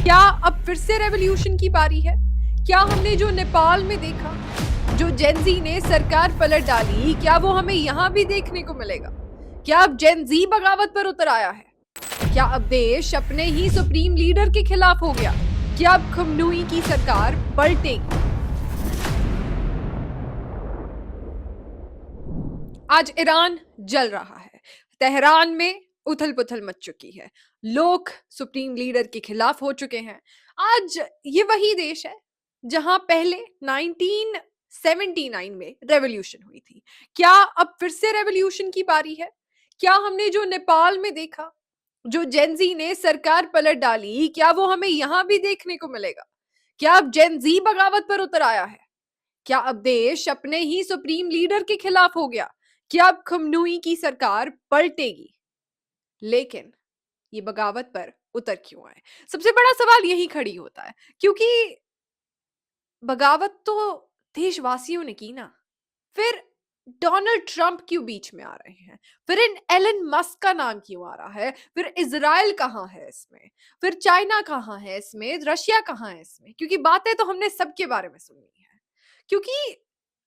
क्या अब फिर से रेवोल्यूशन की बारी है? क्या हमने जो नेपाल में देखा, जो जेनजी ने सरकार पलट डाली, क्या वो हमें यहां भी देखने को मिलेगा? क्या अब जेनजी बगावत पर उतर आया है? क्या अब देश अपने ही सुप्रीम लीडर के खिलाफ हो गया? क्या अब खमनूई की सरकार पलटेगी? आज ईरान जल रहा है। तेहरान में उथल पुथल मच चुकी है। लोग सुप्रीम लीडर के खिलाफ हो चुके हैं। आज ये वही देश है जहां पहले 1979 में रेवोल्यूशन हुई थी। क्या अब फिर से रेवोल्यूशन की बारी है? क्या हमने जो नेपाल में देखा, जो जेनजी ने सरकार पलट डाली, क्या वो हमें यहां भी देखने को मिलेगा? क्या अब जेनजी बगावत पर उतर आया है? क्या अब देश अपने ही सुप्रीम लीडर के खिलाफ हो गया? क्या अब खमनूई की सरकार पलटेगी? लेकिन ये बगावत पर उतर क्यों आए? सबसे बड़ा सवाल यही खड़ी होता है, क्योंकि बगावत तो देशवासियों ने की ना। फिर डोनाल्ड ट्रंप क्यों बीच में आ रहे हैं? फिर इन एलन मस्क का नाम क्यों आ रहा है? फिर इजराइल कहाँ है इसमें? फिर चाइना कहाँ है इसमें? रशिया कहाँ है इसमें? क्योंकि बातें तो हमने सबके बारे में सुनी है। क्योंकि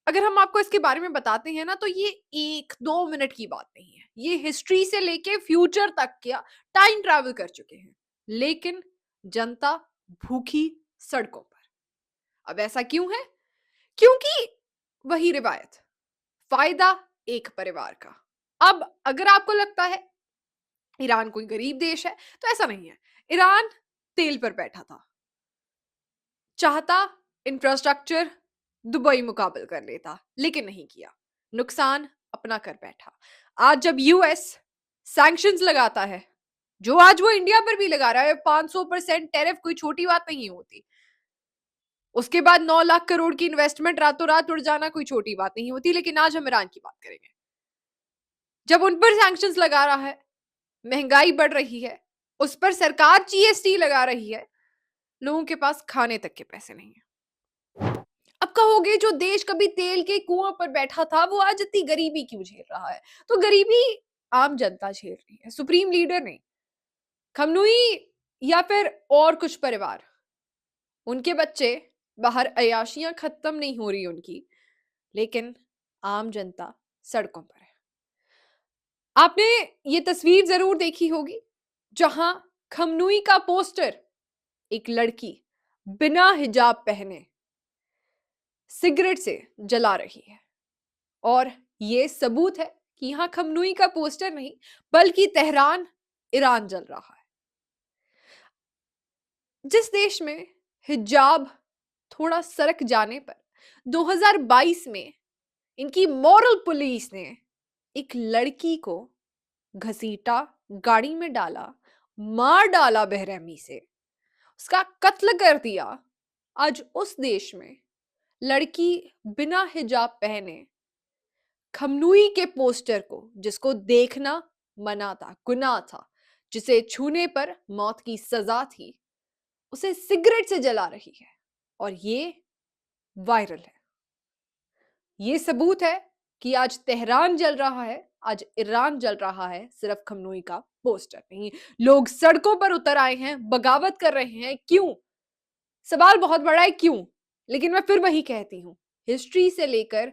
अगर हम आपको इसके बारे में बताते हैं ना, तो ये 1-2 मिनट की बात नहीं है। ये हिस्ट्री से लेके फ्यूचर तक का टाइम ट्रैवल कर चुके हैं। लेकिन जनता भूखी सड़कों पर। अब ऐसा क्यों है? क्योंकि वही रिवायत, फायदा एक परिवार का। अब अगर आपको लगता है ईरान कोई गरीब देश है, तो ऐसा नहीं है। ईरान तेल पर बैठा था, चाहता इंफ्रास्ट्रक्चर दुबई मुकाबल कर लेता, लेकिन नहीं किया। नुकसान अपना कर बैठा। आज जब यूएस सैंक्शंस लगाता है, जो आज वो इंडिया पर भी लगा रहा है, 500% टैरिफ कोई छोटी बात नहीं होती। उसके बाद 9 लाख करोड़ की इन्वेस्टमेंट रातों रात उड़ जाना कोई छोटी बात नहीं होती। लेकिन आज हम ईरान की बात करेंगे। जब उन पर सैंक्शंस लगा रहा है, महंगाई बढ़ रही है, उस पर सरकार जीएसटी लगा रही है, लोगों के पास खाने तक के पैसे नहीं है। अब कहोगे जो देश कभी तेल के कुआं पर बैठा था, वो आज इतनी गरीबी क्यों झेल रहा है? तो गरीबी आम जनता झेल रही है, सुप्रीम लीडर नहीं। खमनुई या फिर और कुछ परिवार, उनके बच्चे बाहर अयाशियां खत्म नहीं हो रही उनकी, लेकिन आम जनता सड़कों पर है। आपने ये तस्वीर जरूर देखी होगी, जहां खमनुई का पोस्टर एक लड़की बिना हिजाब पहने सिगरेट से जला रही है। और ये सबूत है कि यहां खमनुई का पोस्टर नहीं, बल्कि तेहरान, ईरान जल रहा है। जिस देश में हिजाब थोड़ा सरक जाने पर 2022 में इनकी मॉरल पुलिस ने एक लड़की को घसीटा, गाड़ी में डाला, मार डाला बेरहमी से, उसका कत्ल कर दिया। आज उस देश में लड़की बिना हिजाब पहने खमनुई के पोस्टर को, जिसको देखना मना था, गुनाह था, जिसे छूने पर मौत की सजा थी, उसे सिगरेट से जला रही है। और ये वायरल है। ये सबूत है कि आज तेहरान जल रहा है, आज ईरान जल रहा है। सिर्फ खमनोई का पोस्टर नहीं, लोग सड़कों पर उतर आए हैं, बगावत कर रहे हैं। क्यों? सवाल बहुत बड़ा है, क्यों? लेकिन मैं फिर वही कहती हूं, हिस्ट्री से लेकर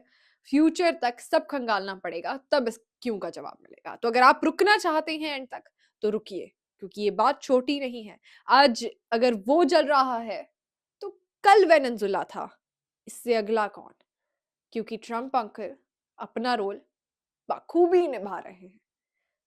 फ्यूचर तक सब खंगालना पड़ेगा, तब इस क्यों का जवाब मिलेगा। तो अगर आप रुकना चाहते हैं एंड तक, तो रुकिए, क्योंकि ये बात छोटी नहीं है। आज अगर वो जल रहा है, तो कल वेनेजुला था, इससे अगला कौन? क्योंकि ट्रंप अंकल अपना रोल बखूबी निभा रहे हैं।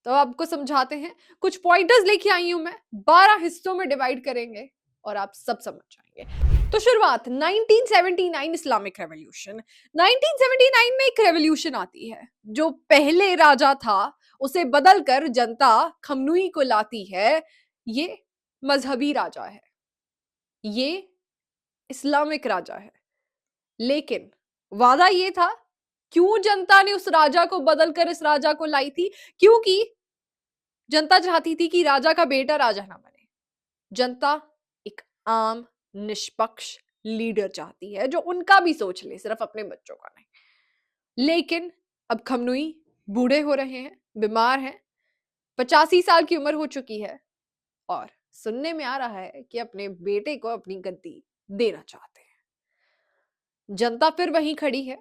तो आपको समझाते हैं, कुछ पॉइंटर्स लेके आई हूं मैं, 12 हिस्सों में डिवाइड करेंगे और आप सब समझ जाएंगे। तो शुरुआत 1979 इस्लामिक रेवोल्यूशन। 1979 में एक रेवोल्यूशन आती है, जो पहले राजा था उसे बदलकर जनता खमनुई को लाती है। ये मजहबी राजा है, ये इस्लामिक राजा है। लेकिन वादा ये था, क्यों जनता ने उस राजा को बदलकर इस राजा को लाई थी? क्योंकि जनता चाहती थी कि राजा का बेटा राजा ना बने। जनता एक आम निष्पक्ष लीडर चाहती है, जो उनका भी सोच ले, सिर्फ अपने बच्चों का नहीं। लेकिन अब खमनुई बूढ़े हो रहे हैं, बीमार हैं, 85 साल की उम्र हो चुकी है, और सुनने में आ रहा है कि अपने बेटे को अपनी गद्दी देना चाहते हैं। जनता फिर वहीं खड़ी है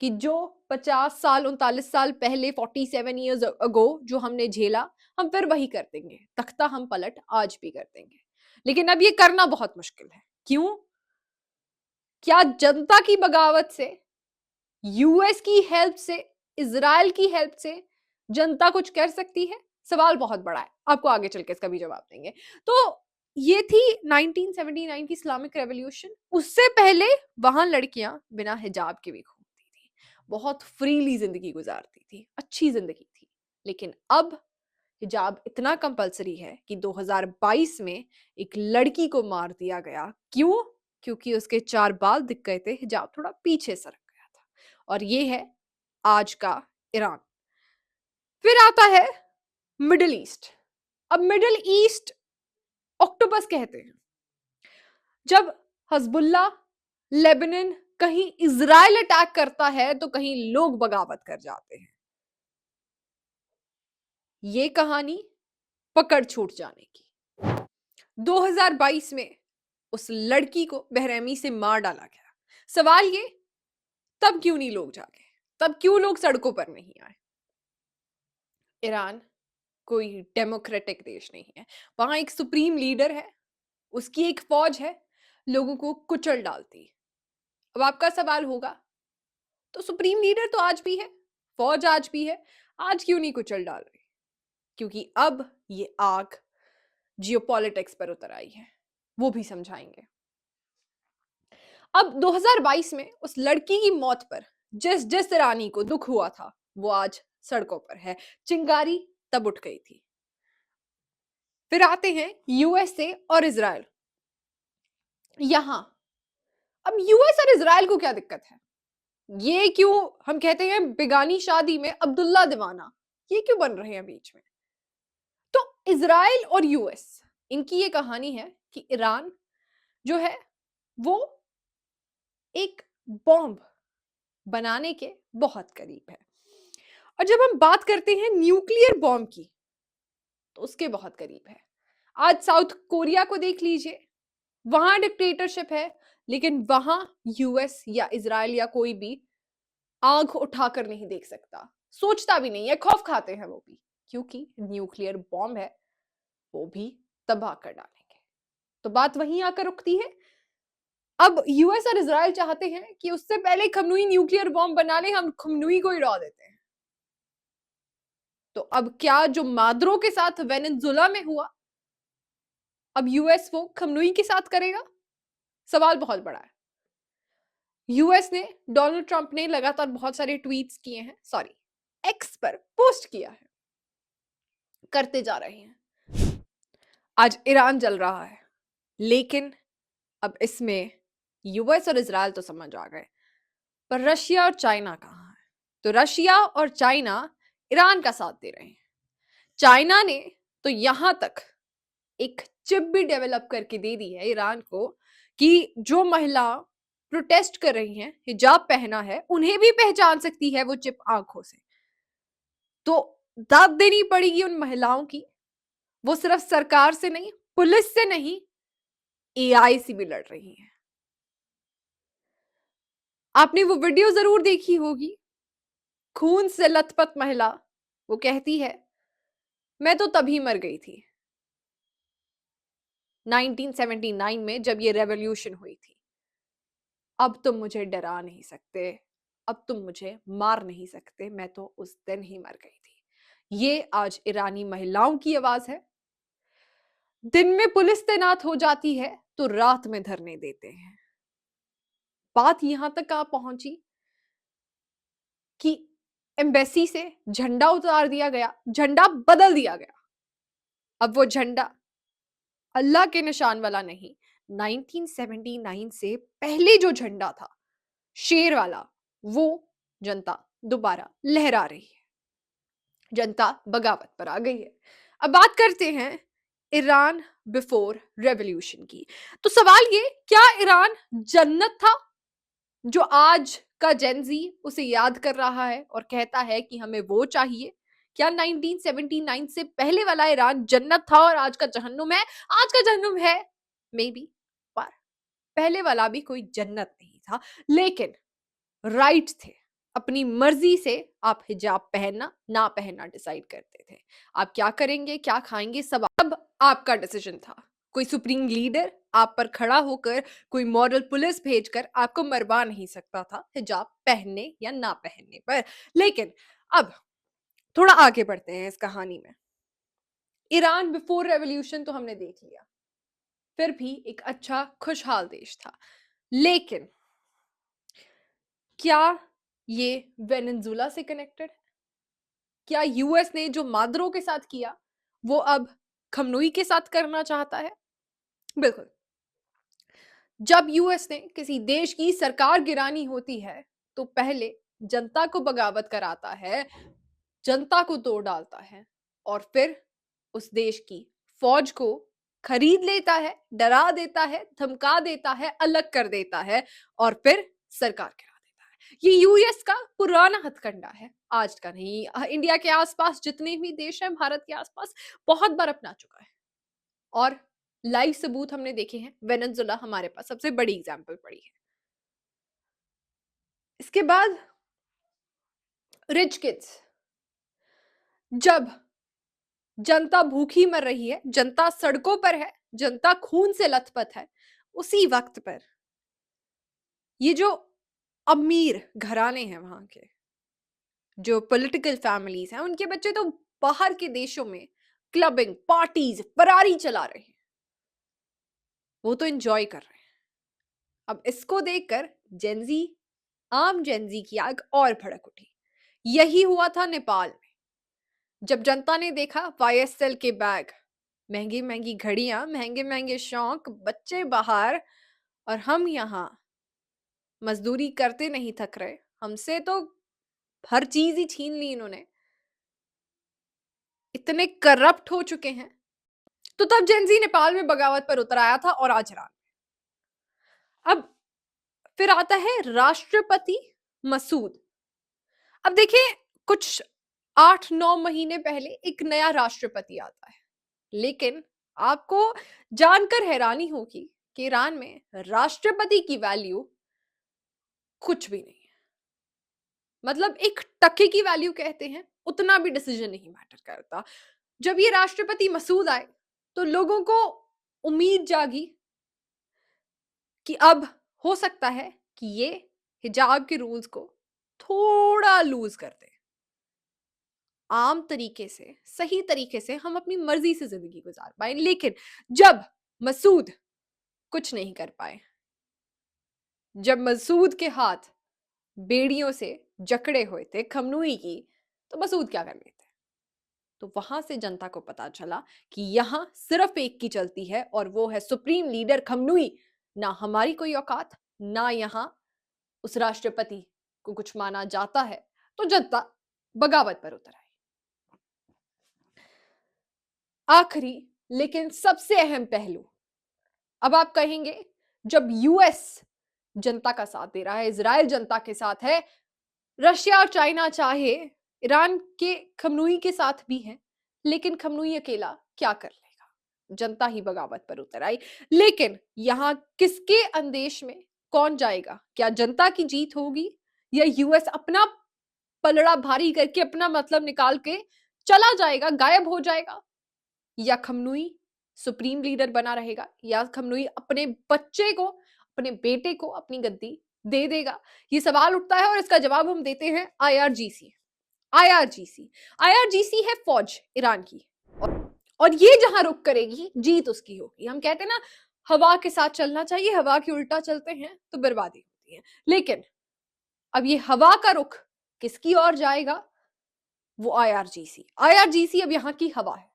कि जो 50 साल 39 साल पहले 47 ईयर्स अगो जो हमने झेला, हम फिर वही कर देंगे। तख्ता हम पलट आज भी कर देंगे। लेकिन अब ये करना बहुत मुश्किल है। क्यों? क्या जनता की बगावत से, यूएस की हेल्प से, इजराइल की हेल्प से जनता कुछ कर सकती है? सवाल बहुत बड़ा है। आपको आगे चल के इसका भी जवाब देंगे। तो ये थी 1979 की इस्लामिक रेवोल्यूशन। उससे पहले वहां लड़कियां बिना हिजाब के भी घूमती थी, बहुत फ्रीली जिंदगी गुजारती थी, अच्छी जिंदगी थी। लेकिन अब हिजाब इतना कंपलसरी है कि 2022 में एक लड़की को मार दिया गया। क्यों? क्योंकि उसके 4 बाल दिख गए थे, हिजाब थोड़ा पीछे सरक गया था। और ये है आज का ईरान। फिर आता है मिडिल ईस्ट। अब मिडिल ईस्ट ऑक्टोपस कहते हैं। जब हजबुल्ला, लेबनान, कहीं इजराइल अटैक करता है तो कहीं लोग बगावत कर जाते हैं। ये कहानी पकड़ छूट जाने की। 2022 में उस लड़की को बेरहमी से मार डाला गया। सवाल ये, तब क्यों नहीं लोग जागे? तब क्यों लोग सड़कों पर नहीं आए? ईरान कोई डेमोक्रेटिक देश नहीं है। वहां एक सुप्रीम लीडर है, उसकी एक फौज है, लोगों को कुचल डालती है। अब आपका सवाल होगा, तो सुप्रीम लीडर तो आज भी है, फौज आज भी है, आज क्यों नहीं कुचल डाल रही? क्योंकि अब ये आग जियोपॉलिटिक्स पर उतर आई है, वो भी समझाएंगे। अब 2022 में उस लड़की की मौत पर जिस जिस ईरानी को दुख हुआ था वो आज सड़कों पर है। चिंगारी तब उठ गई थी। फिर आते हैं यूएसए और इजराइल। यहां अब यूएस और इजराइल को क्या दिक्कत है? ये क्यों हम कहते हैं बेगानी शादी में अब्दुल्ला दीवाना, ये क्यों बन रहे हैं बीच में? तो इजराइल और यूएस, इनकी ये कहानी है कि ईरान जो है वो एक बॉम्ब बनाने के बहुत करीब है। और जब हम बात करते हैं न्यूक्लियर बॉम्ब की, तो उसके बहुत करीब है। आज साउथ कोरिया को देख लीजिए, वहां डिक्टेटरशिप है, लेकिन वहां यूएस या इजराइल या कोई भी आंख उठाकर नहीं देख सकता, सोचता भी नहीं है, खौफ खाते हैं वो भी, क्योंकि न्यूक्लियर बॉम्ब है, वो भी तबाह कर डालेंगे। तो बात वहीं आकर रुकती है। अब यूएस और इजराइल चाहते हैं कि उससे पहले खमनोई न्यूक्लियर बॉम्ब बना ले, हम खमनोई को ही उड़ा देते हैं। तो अब क्या जो माद्रो के साथ वेनेजुला में हुआ, अब यूएस वो खमनोई के साथ करेगा? सवाल बहुत बड़ा है। यूएस ने, डोनाल्ड ट्रंप ने लगातार बहुत सारे ट्वीट्स किए हैं, सॉरी एक्स पर पोस्ट किया है, करते जा रहे हैं। आज ईरान जल रहा है, लेकिन अब इसमें यूएस और इजराइल तो समझ आ गए, पर रशिया और चाइना कहां है? तो रशिया और चाइना ईरान का साथ दे रहे हैं। चाइना ने तो यहां तक एक चिप भी डेवलप करके दे दी है ईरान को कि जो महिला प्रोटेस्ट कर रही हैं, हिजाब पहना है, उन्हें भी पहचान सकती है वो चिप आंखों से। तो दाद देनी पड़ेगी उन महिलाओं की। वो सिर्फ सरकार से नहीं, पुलिस से नहीं, एआई से भी लड़ रही हैं। आपने वो वीडियो जरूर देखी होगी, खून से लथपथ महिला, वो कहती है मैं तो तभी मर गई थी 1979 में जब ये रेवोल्यूशन हुई थी। अब तुम मुझे डरा नहीं सकते, अब तुम मुझे मार नहीं सकते, मैं तो उस दिन ही मर गई थी। ये आज ईरानी महिलाओं की आवाज है। दिन में पुलिस तैनात हो जाती है तो रात में धरने देते हैं। बात यहां तक आ पहुंची कि एम्बेसी से झंडा उतार दिया गया, झंडा बदल दिया गया। अब वो झंडा अल्लाह के निशान वाला नहीं, 1979 से पहले जो झंडा था, शेर वाला, वो जनता दोबारा लहरा रही है। जनता बगावत पर आ गई है। अब बात करते हैं ईरान बिफोर रेवोल्यूशन की। तो सवाल ये, क्या ईरान जन्नत था जो आज का जेनजी उसे याद कर रहा है और कहता है कि हमें वो चाहिए? क्या 1979 से पहले वाला ईरान जन्नत था और आज का जहन्नुम है? आज का जहन्नुम है मे बी, पर पहले वाला भी कोई जन्नत नहीं था। लेकिन राइट थे, अपनी मर्जी से आप हिजाब पहनना ना पहनना डिसाइड करते थे। आप क्या करेंगे, क्या खाएंगे, सब आपका डिसीजन था। कोई सुप्रीम लीडर आप पर खड़ा होकर, कोई मॉरल पुलिस भेजकर आपको मरवा नहीं सकता था हिजाब पहनने या ना पहनने पर। लेकिन अब थोड़ा आगे बढ़ते हैं इस कहानी में। ईरान बिफोर रेवोल्यूशन तो हमने देख लिया, फिर भी एक अच्छा खुशहाल देश था। लेकिन क्या ये वेनेजुला से कनेक्टेड है? क्या यूएस ने जो मादुरो के साथ किया वो अब खमनोई के साथ करना चाहता है? बिल्कुल। जब यूएस ने किसी देश की सरकार गिरानी होती है तो पहले जनता को बगावत कराता है, जनता को तोड़ डालता है और फिर उस देश की फौज को खरीद लेता है, डरा देता है, धमका देता है, अलग कर देता है और फिर सरकार गिरा देता है। ये यूएस का पुराना हथकंडा है, आज का नहीं। इंडिया के आसपास जितने भी देश हैं, भारत के आसपास बहुत बार अपना चुका है और लाइव सबूत हमने देखे हैं। वेनेजुला हमारे पास सबसे बड़ी एग्जांपल पड़ी है। इसके बाद रिच किड्स, जब जनता भूखी मर रही है, जनता सड़कों पर है, जनता खून से लथपथ है, उसी वक्त पर ये जो अमीर घराने हैं वहां के, जो पॉलिटिकल फैमिलीज हैं, उनके बच्चे तो बाहर के देशों में क्लबिंग, पार्टीज, फरारी चला रहे हैं, वो तो एंजॉय कर रहे हैं। अब इसको देखकर जेंजी, आम जेंजी की आग और भड़क उठी। यही हुआ था नेपाल में, जब जनता ने देखा वाईएसएल के बैग, महंगी महंगी घड़ियां, महंगे महंगे शौक, बच्चे बाहर और हम यहाँ मजदूरी करते नहीं थक रहे, हमसे तो हर चीज ही छीन ली इन्होंने, इतने करप्ट हो चुके हैं। तो तब जेंजी नेपाल में बगावत पर उतर आया था और आज ईरान। अब फिर आता है राष्ट्रपति मसूद। अब देखिए, कुछ 8-9 महीने पहले एक नया राष्ट्रपति आता है, लेकिन आपको जानकर हैरानी होगी कि ईरान में राष्ट्रपति की वैल्यू कुछ भी नहीं है। मतलब एक टके की वैल्यू कहते हैं, उतना भी डिसीजन नहीं मैटर करता। जब ये राष्ट्रपति मसूद आए तो लोगों को उम्मीद जागी कि अब हो सकता है कि ये हिजाब के रूल्स को थोड़ा लूज कर दे, आम तरीके से, सही तरीके से हम अपनी मर्जी से जिंदगी गुजार पाए। लेकिन जब मसूद कुछ नहीं कर पाए, जब मसूद के हाथ बेड़ियों से जकड़े हुए थे खमनोई की, तो मसूद क्या कर लेते? तो वहां से जनता को पता चला कि यहां सिर्फ एक की चलती है और वो है सुप्रीम लीडर खमनोई। ना हमारी कोई औकात, ना यहां उस राष्ट्रपति को कुछ माना जाता है। तो जनता बगावत पर उतर आई। आखिरी लेकिन सबसे अहम पहलू, अब आप कहेंगे जब यूएस जनता का साथ दे रहा है, इजराइल जनता के साथ है, रशिया और चाइना चाहे ईरान के खमनोई के साथ भी है, लेकिन खमनोई अकेला क्या कर लेगा? जनता ही बगावत पर उतर आई। लेकिन यहां किसके अंदेश में कौन जाएगा? क्या जनता की जीत होगी या यूएस अपना पलड़ा भारी करके अपना मतलब निकाल के चला जाएगा, गायब हो जाएगा? या खमनोई सुप्रीम लीडर बना रहेगा, या खमनोई अपने बच्चे को, अपने बेटे को अपनी गद्दी दे देगा? ये सवाल उठता है और इसका जवाब हम देते हैं आईआरजीसी। आईआरजीसी आईआरजीसी है फौज ईरान की, और ये जहां रुक करेगी जीत उसकी होगी। हम कहते हैं ना, हवा के साथ चलना चाहिए, हवा के उल्टा चलते हैं तो बर्बादी होती है। लेकिन अब ये हवा का रुख किसकी ओर जाएगा? वो आईआरजीसी अब यहाँ की हवा है।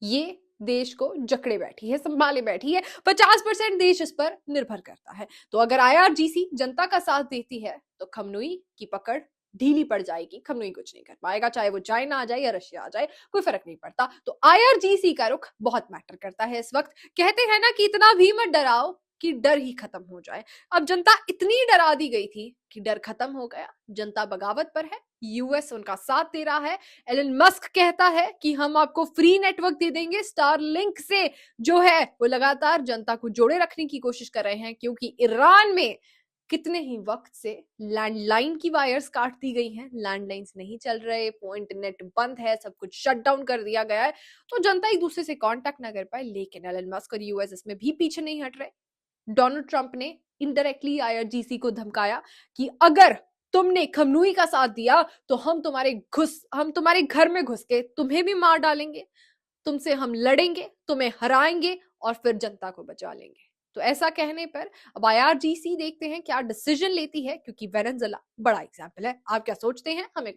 ये देश को जकड़े बैठी है, संभाले बैठी है, 50% देश इस पर निर्भर करता है। तो अगर आईआरजीसी जनता का साथ देती है तो खमनोई की पकड़ ढीली पड़ जाएगी, खमनोई कुछ नहीं कर पाएगा, चाहे वो चाइना आ जाए या रशिया आ जाए, कोई फर्क नहीं पड़ता। तो आईआरजीसी का रुख बहुत मैटर करता है इस वक्त। कहते हैं ना कि इतना भी मत डराओ कि डर ही खत्म हो जाए। अब जनता इतनी डरा दी गई थी कि डर खत्म हो गया, जनता बगावत पर है, यूएस उनका साथ दे रहा है। एलन मस्क कहता है कि हम आपको फ्री नेटवर्क दे देंगे। स्टारलिंक से जो है वो लगातार जनता को जोड़े रखने की कोशिश कर रहे हैं, क्योंकि ईरान में कितने ही वक्त से लैंडलाइन की वायर्स काट दी गई हैं, लैंडलाइंस नहीं चल रहे, इंटरनेट बंद है, सब कुछ शट डाउन कर दिया गया है, तो जनता एक दूसरे से कांटेक्ट ना कर पाए। लेकिन एलन मस्क और यूएस इसमें भी पीछे नहीं हट रहे। डोनाल्ड ट्रंप ने इनडायरेक्टली आईआरजीसी को धमकाया कि अगर तुमने खमनूई का साथ दिया तो हम तुम्हारे घर में घुस के तुम्हें भी मार डालेंगे, तुमसे हम लड़ेंगे, तुम्हें हराएंगे और फिर जनता को बचा लेंगे। तो ऐसा कहने पर अब आईआरजीसी देखते हैं क्या डिसीजन लेती है, क्योंकि वेनेजुएला बड़ा एग्जाम्पल है। आप क्या सोचते हैं हमें